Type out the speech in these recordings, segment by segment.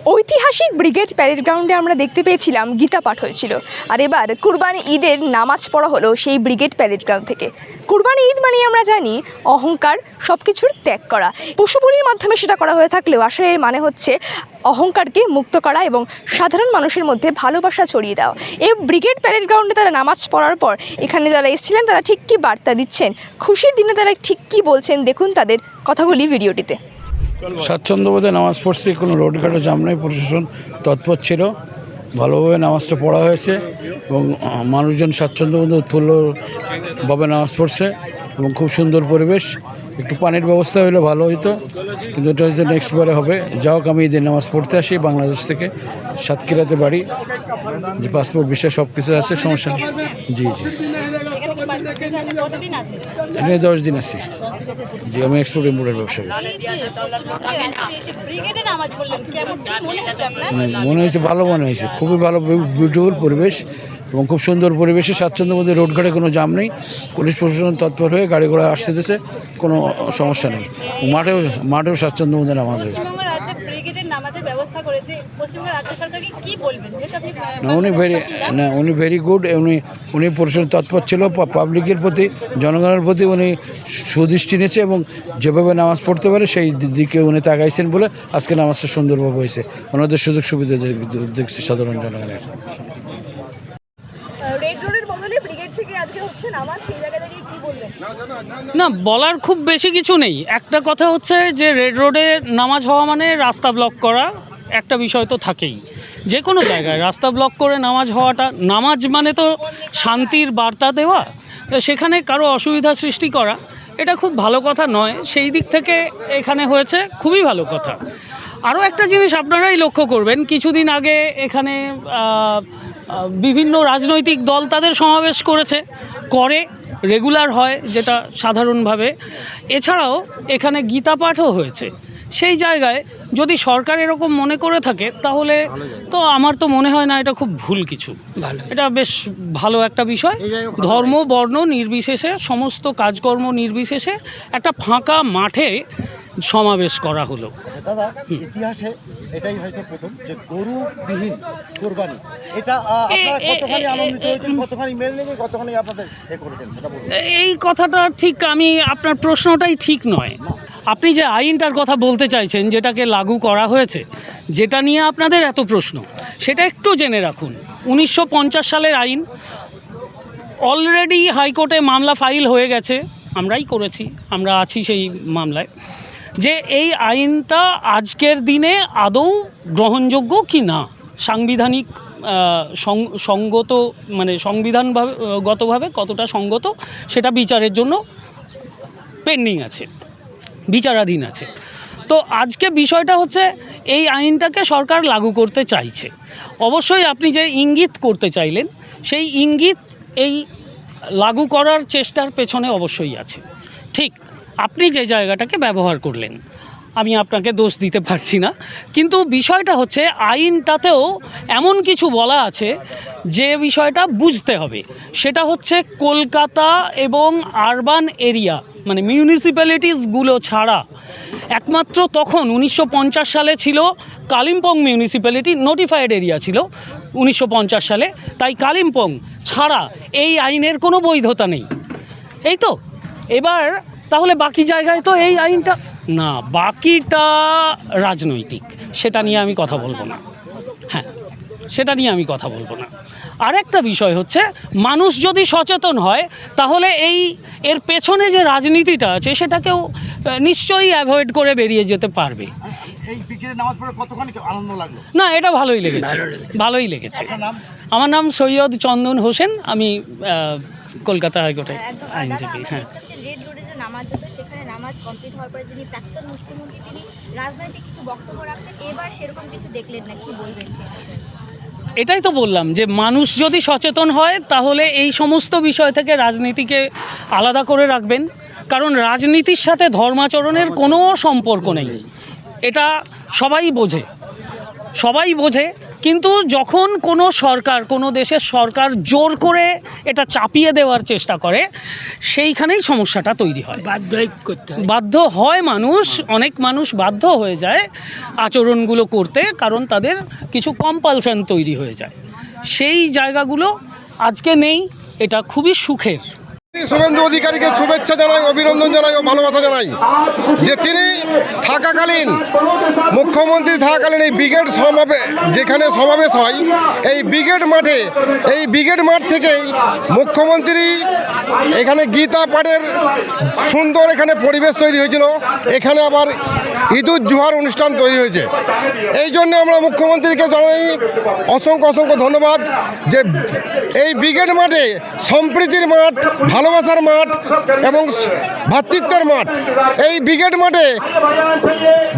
ঐতিহাসিক brigade parade গ্রাউন্ডে আমরা দেখতে পেয়েছিলাম গীতা পাঠ হয়েছিল, আর এবার কুরবানি ঈদের নামাজ পড়া হলো সেই ব্রিগেড প্যারেড গ্রাউন্ড থেকে। কুরবানি ঈদ মানে আমরা জানি অহংকার, সব কিছুর ত্যাগ করা। পশু বলির মাধ্যমে সেটা করা হয়ে থাকলেও আসলে এর মানে হচ্ছে অহংকারকে মুক্ত করা এবং সাধারণ মানুষের মধ্যে ভালোবাসা ছড়িয়ে দেওয়া। এই ব্রিগেড প্যারেড গ্রাউন্ডে তারা নামাজ পড়ার পর এখানে যারা এসেছিলেন তারা ঠিক কী বার্তা দিচ্ছেন, খুশির দিনে তারা ঠিক কী বলছেন, দেখুন তাদের কথাগুলি ভিডিওটিতে। স্বাচ্ছন্দ্যবোধে নামাজ পড়ছি, কোনো রোডঘাটে জাম নেই, প্রশাসন তৎপর ছিল, ভালোভাবে নামাজটা পড়া হয়েছে এবং মানুষজন স্বাচ্ছন্দ্যবোধে উৎফুল্লভাবে নামাজ পড়ছে এবং খুব সুন্দর পরিবেশ। একটু পানির ব্যবস্থা হলে ভালো হতো, কিন্তু এটা হয়তো নেক্সট বারে হবে। যাই হোক, আমি ঈদের নামাজ পড়তে আসি বাংলাদেশ থেকে, সাতক্ষীরাতে বাড়ি, যে পাসপোর্ট ভিসা সব কিছু আছে, সমস্যা নেই। জি জি, এখানে 10 দিন আছি। জি, আমি এক্সপোর্ট ইম্পোর্টের ব্যবসা করি। মনে হয়েছে ভালো, মনে হয়েছে খুবই ভালো, বিউটিফুল পরিবেশ এবং খুব সুন্দর পরিবেশে স্বাচ্ছন্দ্যের মধ্যে। রোডঘাটে কোনো জাম নেই, পুলিশ প্রশাসন তৎপর হয়ে গাড়ি ঘোড়া আসতেছে, কোনো সমস্যা নেই। মাঠেও স্বাচ্ছন্দ্যের মধ্যে নামাজ হয়। উনি ভেরি গুড। উনি প্রশাসন তৎপর ছিল, পাবলিকের প্রতি, জনগণের প্রতি উনি সুদৃষ্টি নিয়েছে এবং যেভাবে নামাজ পড়তে পারে সেই দিকে উনি তাকাইছেন বলে আজকে নামাজটা সুন্দরভাবে হয়েছে। ওনাদের সুযোগ সুবিধা দেখছি সাধারণ জনগণের। না, বলার খুব বেশি কিছু নেই। একটা কথা হচ্ছে যে রেড রোডে নামাজ হওয়া মানে রাস্তা ব্লক করা একটা বিষয় তো থাকেই। যে কোনো জায়গায় রাস্তা ব্লক করে নামাজ হওয়াটা, নামাজ মানে তো শান্তির বার্তা দেওয়া, সেখানে কারো অসুবিধা সৃষ্টি করা এটা খুব ভালো কথা নয়। সেই দিক থেকে এখানে হয়েছে খুবই ভালো কথা। আরও একটা জিনিস আপনারাই লক্ষ্য করবেন, কিছুদিন আগে এখানে বিভিন্ন রাজনৈতিক দল তাদের সমাবেশ করে রেগুলার হয়, যেটা সাধারণভাবে। এছাড়াও এখানে গীতা পাঠও হয়েছে। সেই জায়গায় যদি সরকার এরকম মনে করে থাকে তাহলে তো আমার তো মনে হয় না এটা খুব ভুল কিছু। এটা বেশ ভালো একটা বিষয়। ধর্ম বর্ণ নির্বিশেষে, সমস্ত কাজকর্ম নির্বিশেষে একটা ফাঁকা মাঠে সমাবেশ করা হলো। দাদা, ইতিহাসে এটাই হয়তো প্রথম যে গরুবিহীন কুরবানি। এটা আপনারা কতখানি আনন্দিত হয়েছেন, কতখানি মেল নেবে, কতখানি আপনাদের করেছেন সেটা বলুন। এই কথাটা ঠিক, আপনার প্রশ্নটাই ঠিক নয়। আপনি যে আইনটার কথা বলতে চাইছেন, যেটাকে লাগু করা হয়েছে, যেটা নিয়ে আপনাদের এত প্রশ্ন, সেটা একটু জেনে রাখুন। 1950 সালের আইন, অলরেডি হাইকোর্টে মামলা ফাইল হয়ে গেছে, আমরাই করেছি, আমরা আছি সেই মামলায়, যে এই আইনটা আজকের দিনে আদৌ গ্রহণযোগ্য কি না, সাংবিধানিক সঙ্গত, মানে সংবিধানগতভাবে কতটা সঙ্গত, সেটা বিচারের জন্য পেন্ডিং আছে, বিচারাধীন আছে। তো আজকে বিষয়টা হচ্ছে এই আইনটাকে সরকার লাগু করতে চাইছে। অবশ্যই আপনি যে ইঙ্গিত করতে চাইলেন, সেই ইঙ্গিত এই লাগু করার চেষ্টার পেছনে অবশ্যই আছে। ঠিক আপনি যে জায়গাটাকে ব্যবহার করলেন, আমি আপনাকে দোষ দিতে পারছি না, কিন্তু বিষয়টা হচ্ছে আইনটাতেও এমন কিছু বলা আছে যে বিষয়টা বুঝতে হবে। সেটা হচ্ছে কলকাতা এবং আরবান এরিয়া, মানে মিউনিসিপ্যালিটিসগুলো ছাড়া, একমাত্র তখন 1950 সালে ছিল কালিম্পং মিউনিসিপ্যালিটি, নোটিফাইড এরিয়া ছিল 1950 সালে, তাই কালিম্পং ছাড়া এই আইনের কোনো বৈধতা নেই। এই তো এবার তাহলে বাকি জায়গায় তো এই আইনটা না, বাকিটা রাজনৈতিক, সেটা নিয়ে আমি কথা বলবো না। হ্যাঁ, সেটা নিয়ে আমি কথা বলবো না। আর একটা বিষয় হচ্ছে, মানুষ যদি সচেতন হয় তাহলে এর পেছনে যে রাজনীতিটা আছে সেটাকেও নিশ্চয়ই অ্যাভয়েড করে বেরিয়ে যেতে পারবে। না, এটা ভালোই লেগেছে, ভালোই লেগেছে। আমার নাম সৈয়দ চন্দন হোসেন, আমি কলকাতা হাইকোর্টে আইনজীবী। হ্যাঁ, নামাজ হতো, সেখানে নামাজ কমপ্লিট হওয়ার পরে যিনি প্রাক্তন মুখ্যমন্ত্রী, তিনি রাজনৈতিক কিছু বক্তব্য রাখছেন, এবার সেরকম কিছু দেখলেন না, কি বলবেন? এটাই তো বললাম যে মানুষ যদি সচেতন হয় তাহলে এই সমস্ত বিষয় থেকে রাজনীতিকে আলাদা করে রাখবেন, কারণ রাজনীতির সাথে ধর্মাচরণের কোনো সম্পর্ক নেই। এটা সবাই বোঝে। কিন্তু যখন কোনো সরকার, কোনো দেশের সরকার জোর করে এটা চাপিয়ে দেওয়ার চেষ্টা করে, সেইখানেই সমস্যাটা তৈরি হয়। বাধ্য হয় মানুষ, অনেক মানুষ বাধ্য হয়ে যায় আচরণগুলো করতে, কারণ তাদের কিছু কম্পালশন তৈরি হয়ে যায়। সেই জায়গাগুলো আজকে নেই, এটা খুবই সুখের। শুভেন্দু অধিকারীকে শুভেচ্ছা জানাই, অভিনন্দন জানাই ও ভালোবাসা জানাই যে তিনি থাকাকালীন, মুখ্যমন্ত্রী থাকাকালীন এই ব্রিগেড যেখানে সমাবেশ হয় এই ব্রিগেড মাঠ থেকেই মুখ্যমন্ত্রী এখানে গীতা পাঠের সুন্দর এখানে পরিবেশ তৈরি হয়েছিল। এখানে আবার ঈদুজ্জোহার অনুষ্ঠান তৈরি হয়েছে। এই জন্য আমরা মুখ্যমন্ত্রীকে জানাই অসংখ্য ধন্যবাদ যে এই ব্রিগেড মাঠে সম্প্রীতির মাঠ, ভালোবাসার মাঠ এবং ভ্রাতৃত্বের মাঠ। এই ব্রিগেড মাঠে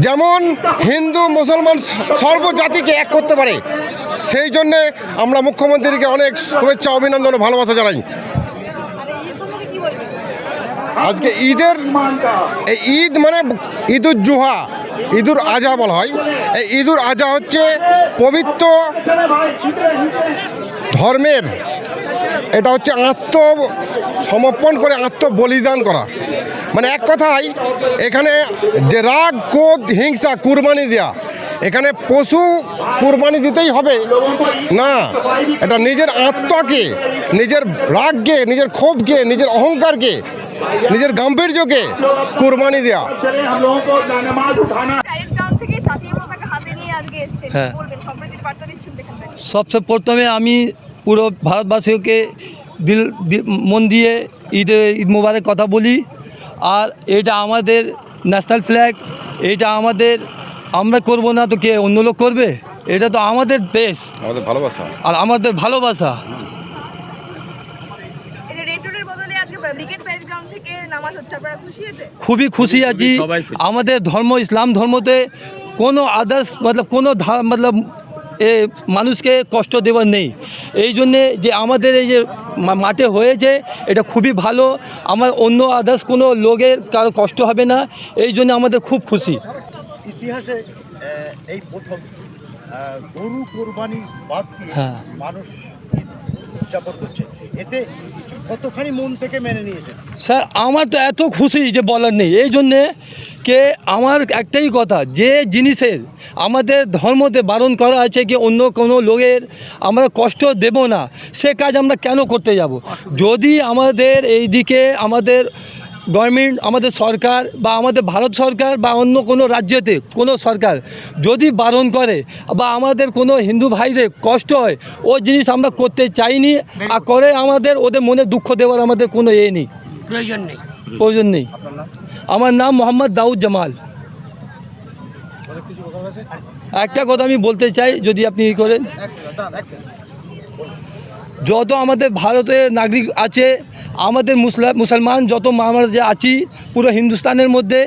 যেমন হিন্দু মুসলমান সর্বজাতিকে এক করতে পারে, সেই জন্যে আমরা মুখ্যমন্ত্রীকে অনেক শুভেচ্ছা, অভিনন্দন ও ভালোবাসা জানাই। আজকে এই ঈদ মানে ঈদুজ্জোহা, ঈদুল আজহা বলা হয়। এই ঈদুল আজহা হচ্ছে পবিত্র ধর্মের, এটা হচ্ছে আত্মসমর্পণ করে আত্মবলিদান করা। মানে এক কথায় এখানে যে রাগ, ক্রোধ, হিংসা, কুরবানি দেয়া, এখানে পশু কুরবানি দিতেই হবে না, এটা নিজের আত্মাকে, নিজের রাগকে, নিজের ক্ষোভকে, নিজের অহংকারকে, নিজের গাম্ভীর্যকে কুরবানি দেয়া। প্যারেড গ্রাউন্ড থেকে জাতীয় পতাকা হাতে নিয়ে আজকে এসেছেন, হ্যাঁ। বলবেন সম্প্রীতির বার্তা দিচ্ছেন এখানে। সবচেয়ে প্রথমে আমি পুরো ভারতবাসীকে মন দিয়ে ঈদ মুবারক কথা বলি। আর এটা আমাদের ন্যাশনাল ফ্ল্যাগ, এটা আমরা করব না তো কে অন্য লোক করবে? এটা তো আমাদের দেশ, আমাদের ভালোবাসা আর আমাদের ভালোবাসা। এই যে রেড রোডের বদলে আজকে ব্রিগেড প্যারেড গ্রাউন্ড থেকে নামাজ হচ্ছে, আপনারা খুশি এতে? খুবই খুশি আছি। আমাদের ধর্ম ইসলাম ধর্মতে কোনো আদার্স কোনো মানুষকে কষ্ট দেওয়ার নেই। এই জন্যে যে আমাদের এই যে মাঠে হয়েছে এটা খুবই ভালো। আমার অন্য আদার্স কোনো লোকের কারো কষ্ট হবে না, এই জন্য আমাদের খুব খুশি। ইতিহাসে এই প্রথম গরু কোরবানি বাদ দিয়ে মানুষ ঈদ উদযাপন করছে, এতে কতখানি মন থেকে মেনে নিয়েছে? স্যার আমার তো এত খুশি যে বলার নেই। এই জন্যে কে আমার একটাই কথা, যে জিনিসের আমাদের ধর্মতে বারণ করা আছে কি অন্য কোনো লোকের আমরা কষ্ট দেব না, সে কাজ আমরা কেন করতে যাব? যদি আমাদের এই দিকে আমাদের গভর্নমেন্ট, আমাদের সরকার বা আমাদের ভারত সরকার বা অন্য কোনো রাজ্যতে কোনো সরকার যদি বারণ করে বা আমাদের কোনো হিন্দু ভাইদের কষ্ট হয়, ও জিনিস আমরা করতে চাইনি। আর করে আমাদের ওদের মনে দুঃখ দেওয়ার আমাদের কোনো নেই, প্রয়োজন নেই। আমার নাম মোহাম্মদ দাউদ জামাল। একটা কথা আমি বলতে চাই, যদি আপনি করেন, যত আমাদের ভারতের নাগরিক আছে, আমাদের মুসলমান যত আমরা যে আছি পুরো হিন্দুস্তানের মধ্যে,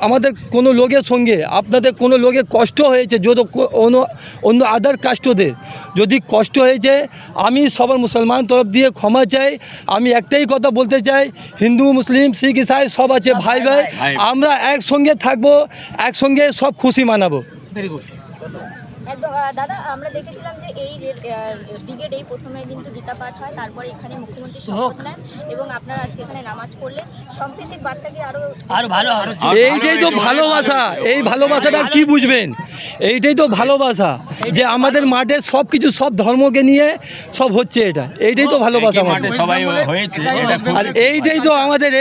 আমাদের কোনো লোকের সঙ্গে আপনাদের কোনো লোকের কষ্ট হয়েছে, যত অন্য আদার কাস্টদের যদি কষ্ট হয়েছে, আমি সবার মুসলমান তরফ দিয়ে ক্ষমা চাই। আমি একটাই কথা বলতে চাই, হিন্দু মুসলিম শিখ ইসাই সব আছে, ভাই ভাই, আমরা একসঙ্গে থাকবো, একসঙ্গে সব খুশি মানাবো। Very good. একদম দাদা, আমরা দেখেছিলাম যে এই ব্রিগেড এই প্রথমে কিন্তু গীতা পাঠ হয়, তারপরে এখানে মুখ্যমন্ত্রী শপথ নেন এবং আপনারা আজকে এখানে নামাজ পড়লেন। সম্প্রীতির বার্তাকে আরো ভালো, এইটাই তো ভালোবাসা। এই ভালোবাসাটা কি বুঝবেন? এইটাই তো ভালোবাসা, যে আমাদের মাঠে সব কিছু সব ধর্মকে নিয়ে সব হচ্ছে, এইটাই তো ভালোবাসা মাঠে সবাই হয়েছে। আর এইটাই তো আমাদের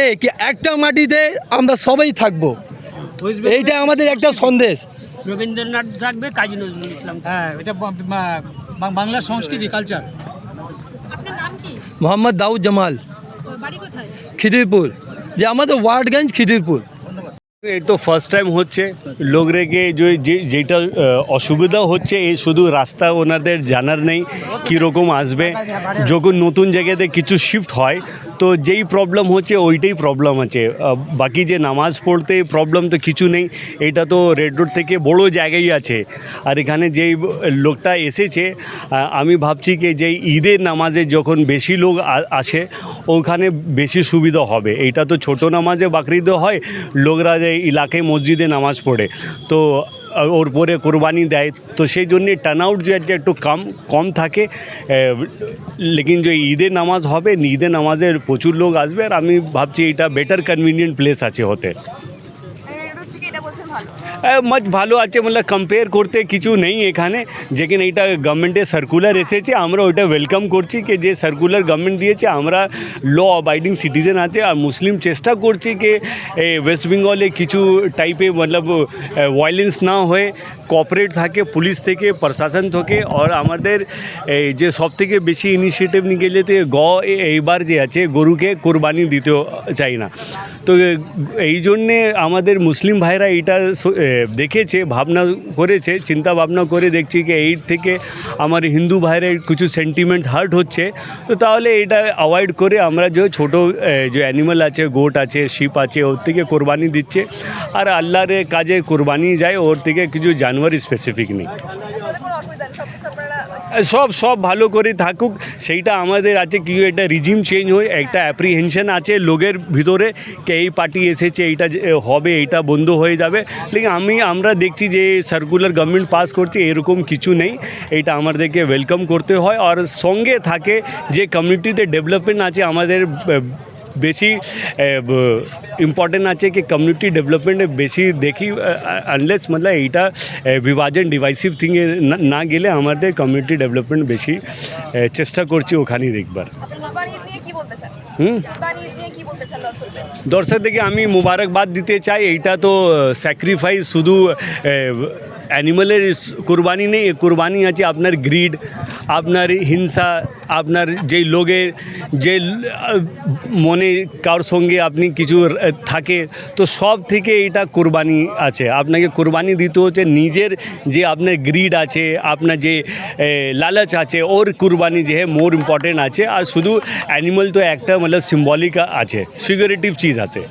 একটা মাটিতে আমরা সবাই থাকবো, এইটা আমাদের একটা সন্দেশ। রবীন্দ্রনাথ থাকবে, কাজী নজরুল ইসলাম। হ্যাঁ, এটা বাংলার সংস্কৃতি, কালচার। আপনার নাম কি? মোহাম্মদ দাউদ জামাল। বাড়ি কোথায়? খিদিরপুর, যে আমাদের ওয়ার্ডগঞ্জ খিদিরপুর। এই তো ফার্স্ট টাইম হচ্ছে লোকরেকে যেটা অসুবিধা হচ্ছে, এই শুধু রাস্তা ওনাদের জানার নেই কীরকম আসবে। যখন নতুন জায়গাতে কিছু শিফট হয় তো যেই প্রবলেম হচ্ছে ওইটাই প্রবলেম আছে, বাকি যে নামাজ পড়তে প্রবলেম তো কিছু নেই। এটা তো রেড রোড থেকে বড় জায়গায় আছে। আর এখানে যেই লোকটা এসেছে, আমি ভাবছি কি যে ঈদের নামাজে যখন বেশি লোক আসে ওখানে বেশি সুবিধা হবে। এইটা তো ছোটো নামাজে বাকরিদে হয়, লোকরা যে এলাকায় মসজিদে নামাজ পড়ে, তো ওর পরে কোরবানি দেয়, তো সেই জন্যে টার্ন আউট যে একটু কম থাকে। লেকিন যে ঈদের নামাজ হবে, ঈদের নামাজের প্রচুর লোক আসবে, আর আমি ভাবছি এটা বেটার কনভিনিয়েন্ট প্লেস আছে হতে। মাছ ভালো আছে, মানে কম্পেয়ার করতে কিছু নেই এখানে, যেখানে এটা গভর্নমেন্টের সার্কুলার এসেছে, আমরা ওইটা ওয়েলকাম করছি কি যে সার্কুলার গভর্নমেন্ট দিয়েছে, আমরা ল অ্যাবাইডিং সিটিজেন আছে, আর মুসলিম চেষ্টা করছি কি ওয়েস্ট বেঙ্গলে কিছু টাইপে মতলব ভায়োলেন্স না হয়ে কোঅপারেট থাকে পুলিশ থেকে, প্রশাসন থেকে। আর আমাদের যে সব থেকে বেশি ইনিশিয়েটিভ নিয়ে গেলে এইবার যে আছে গরুকে কোরবানি দিতে চাই না, তো এই জন্যে আমাদের মুসলিম ভাইরা এটা দেখেছে, ভাবনা করেছে, চিন্তা ভাবনা করে দেখছি কি এই থেকে আমার হিন্দু ভাইরা কিছু সেন্টিমেন্টস হার্ট হচ্ছে, তো তাহলে এটা অ্যাভয়েড করে আমরা যে ছোটো যে অ্যানিমাল আছে, গোট আছে, শিপ আছে, ওর থেকে কোরবানি দিচ্ছে। আর আল্লাহর কাজে কোরবানি যায়, ওর থেকে কিছু জানোয়ার স্পেসিফিক নেই। সব ভালো করে থাকুক, সেইটা আমাদের আছে কি একটা রিজিম চেঞ্জ হয়, একটা অ্যাপ্রিহেনশন আছে লোকের ভিতরে কি এই পার্টি এসেছে, এইটা হবে, এইটা বন্ধ হয়ে যাবে। লেকিন আমরা দেখছি যে সার্কুলার গভর্নমেন্ট পাস করছে, এরকম কিছু নেই, এইটা আমাদেরকে ওয়েলকাম করতে হয়। আর সঙ্গে থাকে যে কমিউনিটিতে ডেভেলপমেন্ট আছে, আমাদের বেশি ইম্পর্টেন্ট আছে কি কমিউনিটি ডেভেলপমেন্টে বেশি দেখি, আনলেস মতলব এইটা বিভাজন ডিভাইসিভ থিংয়ে না গেলে আমাদের কমিউনিটি ডেভেলপমেন্ট বেশি চেষ্টা করছি ওখানেই দেখবার। দর্শকদেরকে আমি মুবারকবাদ দিতে চাই, এইটা তো স্যাক্রিফাইস শুধু অ্যানিমালের কোরবানি নেই, কোরবানি আছে আপনার গ্রিড, আপনার হিংসা, আপনার যেই লোকের যে মনে কার সঙ্গে আপনি কিছু থাকে, তো সব থেকে এটা কোরবানি আছে। আপনাকে কোরবানি দিতে হচ্ছে নিজের যে আপনার গ্রিড আছে, আপনার যে লালচ আছে, ওর কোরবানি যে মোর ইম্পর্টেন্ট আছে। আর শুধু অ্যানিমাল তো একটা মতলব সিম্বলিক আছে, ফিগারেটিভ চিজ আছে।